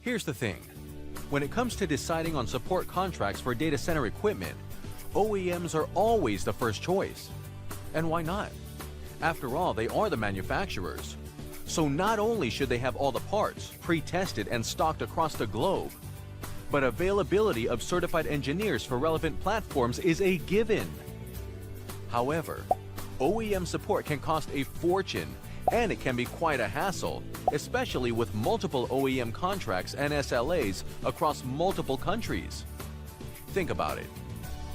Here's the thing. When it comes to deciding on support contracts for data center equipment, OEMs are always the first choice. And why not? After all, they are the manufacturers. So not only should they have all the parts pre-tested and stocked across the globe, but availability of certified engineers for relevant platforms is a given. However, OEM support can cost a fortune, and it can be quite a hassle, especially with multiple OEM contracts and SLAs across multiple countries. Think about it.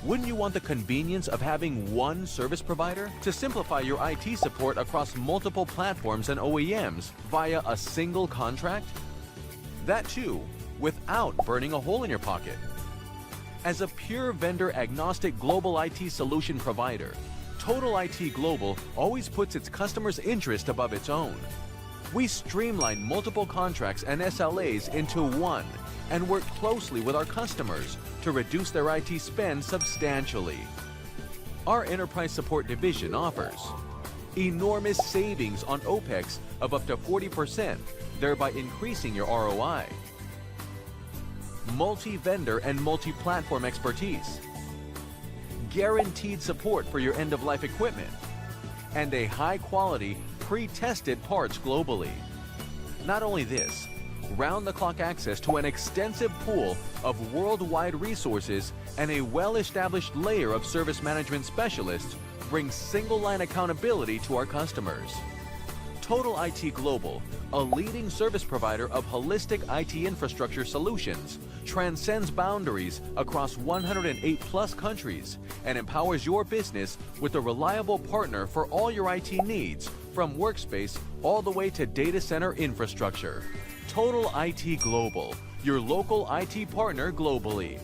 Wouldn't you want the convenience of having one service provider to simplify your IT support across multiple platforms and OEMs via a single contract? That too, without burning a hole in your pocket. As a pure vendor-agnostic global IT solution provider, Total IT Global always puts its customers' interest above its own. We streamline multiple contracts and SLAs into one and work closely with our customers to reduce their IT spend substantially. Our enterprise support division offers enormous savings on OPEX of up to 40%, thereby increasing your ROI. Multi-vendor and multi-platform expertise. Guaranteed support for your end-of-life equipment. And a high-quality, pre-tested parts globally. Not only this, round-the-clock access to an extensive pool of worldwide resources and a well-established layer of service management specialists brings single-line accountability to our customers. Total IT Global, a leading service provider of holistic IT infrastructure solutions, transcends boundaries across 108+ countries and empowers your business with a reliable partner for all your IT needs, from workspace all the way to data center infrastructure. Total IT Global, your local IT partner globally.